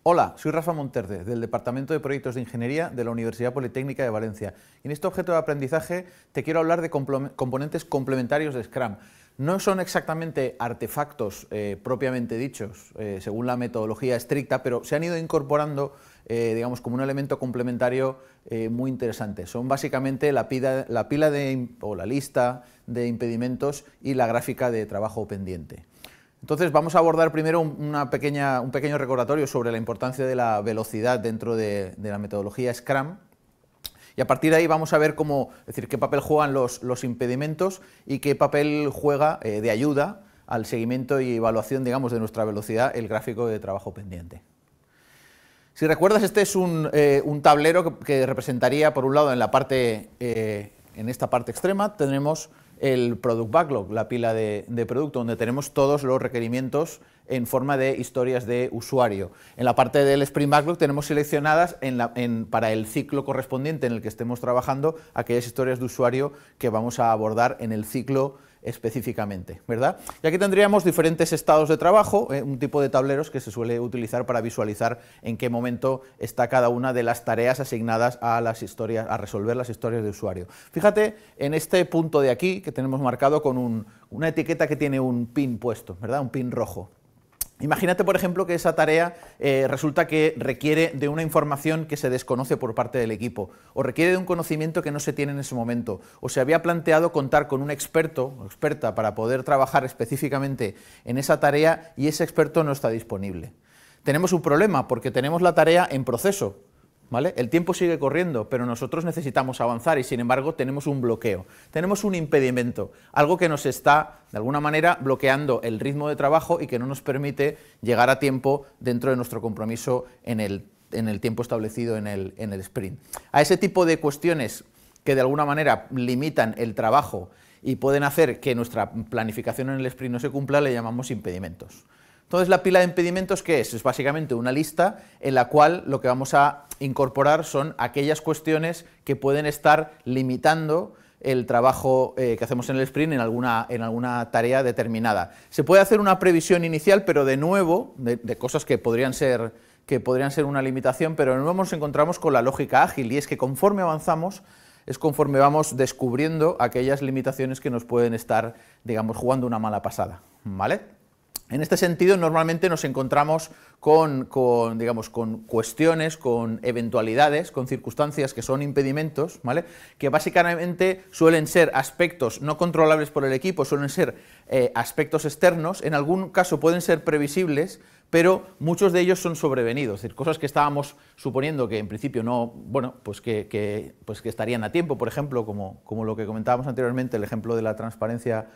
Hola, soy Rafa Monterde, del Departamento de Proyectos de Ingeniería de la Universidad Politécnica de Valencia. Y en este objeto de aprendizaje te quiero hablar de componentes complementarios de Scrum. No son exactamente artefactos propiamente dichos, según la metodología estricta, pero se han ido incorporando, digamos, como un elemento complementario muy interesante. Son básicamente la lista de impedimentos y la gráfica de trabajo pendiente. Entonces vamos a abordar primero un pequeño recordatorio sobre la importancia de la velocidad dentro de la metodología Scrum, y a partir de ahí vamos a ver qué papel juegan los impedimentos y qué papel juega de ayuda al seguimiento y evaluación, digamos, de nuestra velocidad el gráfico de trabajo pendiente. Si recuerdas, este es un tablero que representaría, por un lado, en esta parte extrema tenemos el Product Backlog, la pila de producto, donde tenemos todos los requerimientos en forma de historias de usuario. En la parte del Sprint Backlog tenemos seleccionadas para el ciclo correspondiente en el que estemos trabajando aquellas historias de usuario que vamos a abordar en el ciclo específicamente, ¿verdad? Y aquí tendríamos diferentes estados de trabajo, un tipo de tableros que se suele utilizar para visualizar en qué momento está cada una de las tareas asignadas a resolver las historias de usuario. Fíjate en este punto de aquí que tenemos marcado con una etiqueta que tiene un pin puesto, ¿verdad? Un pin rojo. Imagínate, por ejemplo, que esa tarea resulta que requiere de una información que se desconoce por parte del equipo, o requiere de un conocimiento que no se tiene en ese momento, o se había planteado contar con un experto o experta para poder trabajar específicamente en esa tarea y ese experto no está disponible. Tenemos un problema porque tenemos la tarea en proceso, ¿vale? El tiempo sigue corriendo, pero nosotros necesitamos avanzar y, sin embargo, tenemos un bloqueo, tenemos un impedimento, algo que nos está, de alguna manera, bloqueando el ritmo de trabajo y que no nos permite llegar a tiempo dentro de nuestro compromiso en el tiempo establecido en el sprint. A ese tipo de cuestiones que, de alguna manera, limitan el trabajo y pueden hacer que nuestra planificación en el sprint no se cumpla, le llamamos impedimentos. Entonces, la pila de impedimentos, ¿qué es? Es básicamente una lista en la cual lo que vamos a incorporar son aquellas cuestiones que pueden estar limitando el trabajo que hacemos en el sprint en alguna tarea determinada. Se puede hacer una previsión inicial, pero de nuevo, de cosas que podrían ser una limitación, pero de nuevo nos encontramos con la lógica ágil, y es que conforme avanzamos, es conforme vamos descubriendo aquellas limitaciones que nos pueden estar, digamos, jugando una mala pasada, ¿vale? En este sentido, normalmente nos encontramos con cuestiones, con eventualidades, con circunstancias que son impedimentos, ¿vale? Que básicamente suelen ser aspectos no controlables por el equipo, suelen ser aspectos externos, en algún caso pueden ser previsibles, pero muchos de ellos son sobrevenidos, es decir, cosas que estábamos suponiendo que en principio no, bueno, pues que estarían a tiempo, por ejemplo, como lo que comentábamos anteriormente, el ejemplo de la transparencia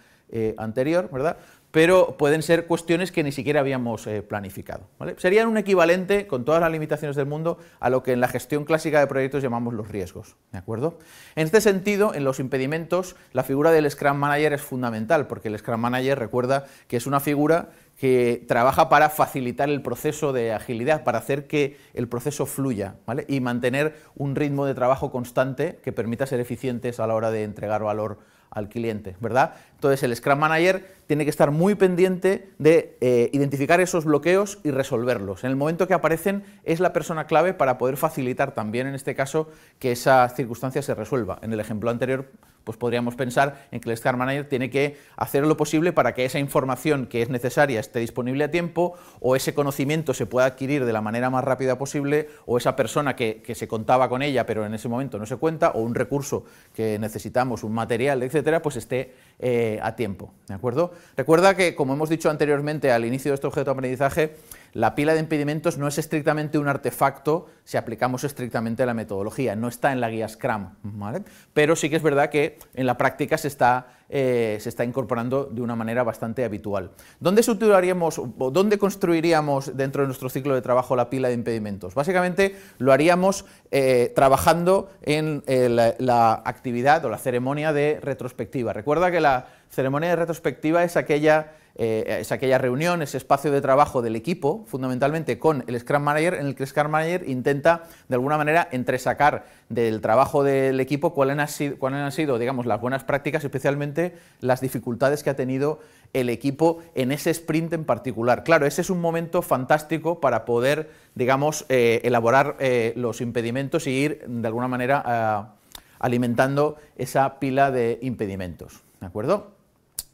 anterior, ¿verdad? Pero pueden ser cuestiones que ni siquiera habíamos planificado, ¿vale? Serían un equivalente, con todas las limitaciones del mundo, a lo que en la gestión clásica de proyectos llamamos los riesgos, ¿de acuerdo? En este sentido, en los impedimentos, la figura del Scrum Manager es fundamental, porque el Scrum Manager, recuerda, que es una figura que trabaja para facilitar el proceso de agilidad, para hacer que el proceso fluya, ¿vale? Y mantener un ritmo de trabajo constante que permita ser eficientes a la hora de entregar valor al cliente, ¿verdad? Entonces el Scrum Manager tiene que estar muy pendiente de identificar esos bloqueos y resolverlos. En el momento que aparecen es la persona clave para poder facilitar también, en este caso, que esa circunstancia se resuelva. En el ejemplo anterior, pues podríamos pensar en que el Scrum Manager tiene que hacer lo posible para que esa información que es necesaria esté disponible a tiempo, o ese conocimiento se pueda adquirir de la manera más rápida posible, o esa persona que se contaba con ella pero en ese momento no se cuenta, o un recurso que necesitamos, un material, etcétera, pues esté a tiempo, ¿de acuerdo? Recuerda que, como hemos dicho anteriormente al inicio de este objeto de aprendizaje, la pila de impedimentos no es estrictamente un artefacto si aplicamos estrictamente la metodología, no está en la guía Scrum, ¿vale? Pero sí que es verdad que en la práctica se está incorporando de una manera bastante habitual. ¿Dónde situaríamos o dónde construiríamos dentro de nuestro ciclo de trabajo la pila de impedimentos? Básicamente lo haríamos trabajando en la actividad o la ceremonia de retrospectiva. Recuerda que la ceremonia de retrospectiva es aquella reunión, ese espacio de trabajo del equipo, fundamentalmente con el Scrum Manager, en el que el Scrum Manager intenta, de alguna manera, entresacar del trabajo del equipo cuáles han sido, digamos, las buenas prácticas, especialmente las dificultades que ha tenido el equipo en ese sprint en particular. Claro, ese es un momento fantástico para poder, digamos, elaborar los impedimentos y ir, de alguna manera, alimentando esa pila de impedimentos, ¿de acuerdo?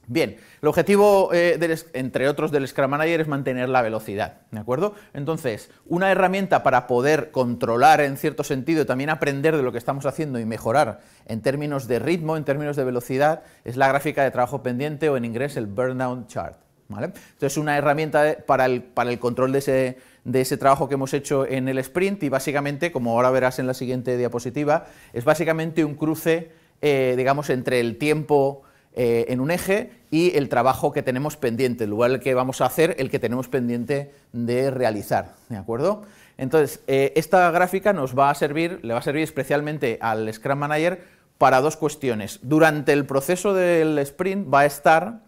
Bien, el objetivo, entre otros, del Scrum Manager es mantener la velocidad, ¿de acuerdo? Entonces, una herramienta para poder controlar, en cierto sentido, y también aprender de lo que estamos haciendo y mejorar en términos de ritmo, en términos de velocidad, es la gráfica de trabajo pendiente, o en inglés el burnout chart, ¿vale? Entonces, una herramienta para el control de ese trabajo que hemos hecho en el sprint, y básicamente, como ahora verás en la siguiente diapositiva, es básicamente un cruce, digamos, entre el tiempo en un eje y el trabajo que tenemos pendiente, el lugar el que vamos a hacer, el que tenemos pendiente de realizar, ¿de acuerdo? Entonces, esta gráfica le va a servir especialmente al Scrum Manager para dos cuestiones. Durante el proceso del sprint va a estar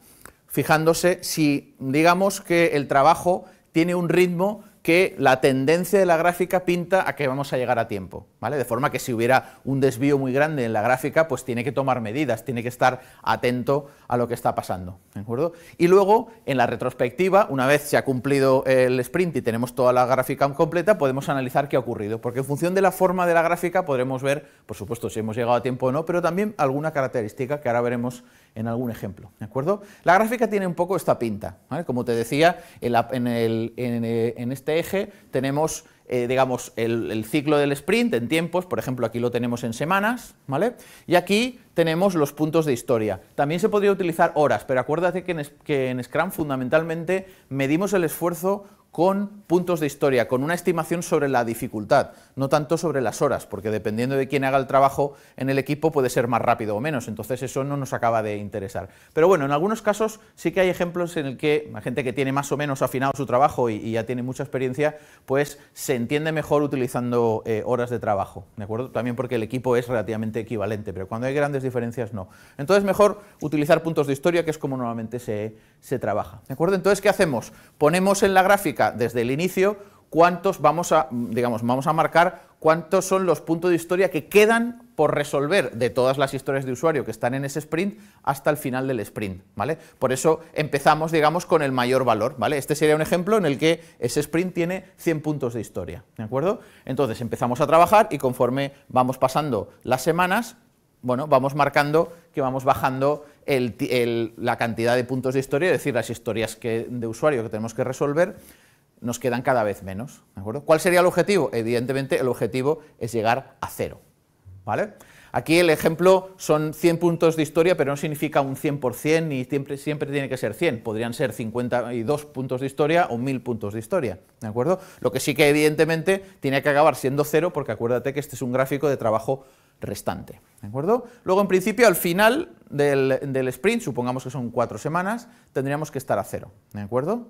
fijándose si, digamos, que el trabajo tiene un ritmo que la tendencia de la gráfica pinta a que vamos a llegar a tiempo, ¿vale? De forma que si hubiera un desvío muy grande en la gráfica, pues tiene que tomar medidas, tiene que estar atento a lo que está pasando, ¿de acuerdo? Y luego, en la retrospectiva, una vez se ha cumplido el sprint y tenemos toda la gráfica completa, podemos analizar qué ha ocurrido, porque en función de la forma de la gráfica podremos ver, por supuesto, si hemos llegado a tiempo o no, pero también alguna característica que ahora veremos en algún ejemplo, ¿de acuerdo? La gráfica tiene un poco esta pinta, ¿vale? Como te decía, en este eje tenemos, digamos, el ciclo del sprint en tiempos, por ejemplo, aquí lo tenemos en semanas, ¿vale? Y aquí tenemos los puntos de historia. También se podría utilizar horas, pero acuérdate que en Scrum fundamentalmente medimos el esfuerzo con puntos de historia, con una estimación sobre la dificultad, no tanto sobre las horas, porque dependiendo de quién haga el trabajo en el equipo puede ser más rápido o menos, entonces eso no nos acaba de interesar. Pero bueno, en algunos casos sí que hay ejemplos en el que la gente que tiene más o menos afinado su trabajo y ya tiene mucha experiencia, pues se entiende mejor utilizando horas de trabajo, ¿de acuerdo? También porque el equipo es relativamente equivalente, pero cuando hay grandes diferencias no. Entonces mejor utilizar puntos de historia, que es como normalmente se trabaja, ¿de acuerdo? Entonces, ¿qué hacemos? Ponemos en la gráfica desde el inicio cuántos vamos a marcar cuántos son los puntos de historia que quedan por resolver de todas las historias de usuario que están en ese sprint hasta el final del sprint, ¿vale? Por eso empezamos, digamos, con el mayor valor, ¿vale? Este sería un ejemplo en el que ese sprint tiene 100 puntos de historia, ¿de acuerdo? Entonces empezamos a trabajar y conforme vamos pasando las semanas, bueno, vamos marcando que vamos bajando la cantidad de puntos de historia, es decir, las historias de usuario que tenemos que resolver, nos quedan cada vez menos, ¿de acuerdo? ¿Cuál sería el objetivo? Evidentemente el objetivo es llegar a 0, ¿vale? Aquí el ejemplo son 100 puntos de historia, pero no significa un 100% ni siempre tiene que ser 100, podrían ser 52 puntos de historia o 1000 puntos de historia, ¿de acuerdo? Lo que sí que evidentemente tiene que acabar siendo 0, porque acuérdate que este es un gráfico de trabajo restante, ¿de acuerdo? Luego, en principio, al final del sprint, supongamos que son 4 semanas, tendríamos que estar a 0, ¿de acuerdo?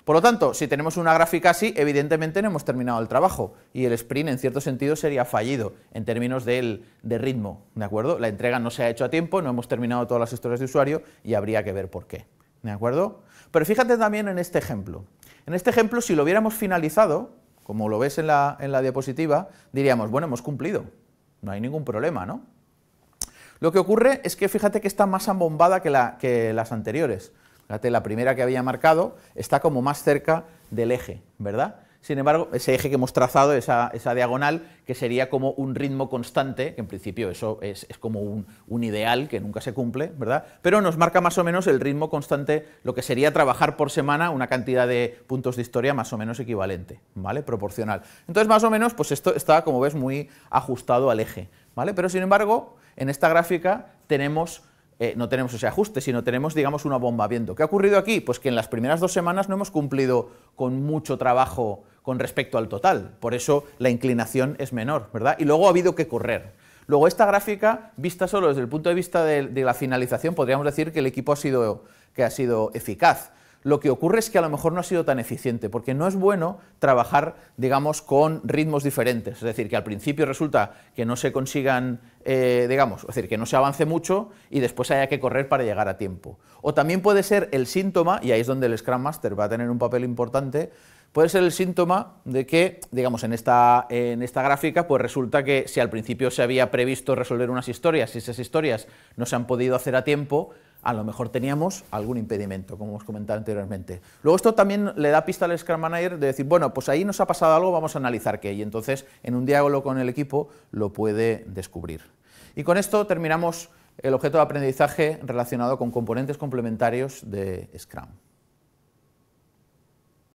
Por lo tanto, si tenemos una gráfica así, evidentemente no hemos terminado el trabajo y el sprint, en cierto sentido, sería fallido en términos de ritmo, ¿de acuerdo? La entrega no se ha hecho a tiempo, no hemos terminado todas las historias de usuario y habría que ver por qué, ¿de acuerdo? Pero fíjate también en este ejemplo. En este ejemplo, si lo hubiéramos finalizado, como lo ves en la diapositiva, diríamos, bueno, hemos cumplido, no hay ningún problema, ¿no? Lo que ocurre es que fíjate que está más embombada que las anteriores. Fíjate, la primera que había marcado está como más cerca del eje, ¿verdad? Sin embargo, ese eje que hemos trazado, esa diagonal, que sería como un ritmo constante, que en principio eso es como un ideal que nunca se cumple, ¿verdad? Pero nos marca más o menos el ritmo constante, lo que sería trabajar por semana una cantidad de puntos de historia más o menos equivalente, ¿vale? Proporcional. Entonces, más o menos, pues esto está, como ves, muy ajustado al eje, ¿vale? Pero, sin embargo, en esta gráfica no tenemos ese ajuste, sino tenemos, digamos, un abombamiento. ¿Qué ha ocurrido aquí? Pues que en las primeras 2 semanas no hemos cumplido con mucho trabajo con respecto al total, por eso la inclinación es menor, ¿verdad? Y luego ha habido que correr. Luego, esta gráfica, vista solo desde el punto de vista de la finalización, podríamos decir que el equipo ha sido eficaz. Lo que ocurre es que a lo mejor no ha sido tan eficiente, porque no es bueno trabajar, digamos, con ritmos diferentes, es decir, que al principio resulta que no se consigan, digamos, es decir, que no se avance mucho y después haya que correr para llegar a tiempo. O también puede ser el síntoma, y ahí es donde el Scrum Master va a tener un papel importante, puede ser el síntoma de que, digamos, en esta gráfica, pues resulta que si al principio se había previsto resolver unas historias y esas historias no se han podido hacer a tiempo, a lo mejor teníamos algún impedimento, como hemos comentado anteriormente. Luego esto también le da pista al Scrum Manager de decir, bueno, pues ahí nos ha pasado algo, vamos a analizar qué, y entonces en un diálogo con el equipo lo puede descubrir. Y con esto terminamos el objeto de aprendizaje relacionado con componentes complementarios de Scrum.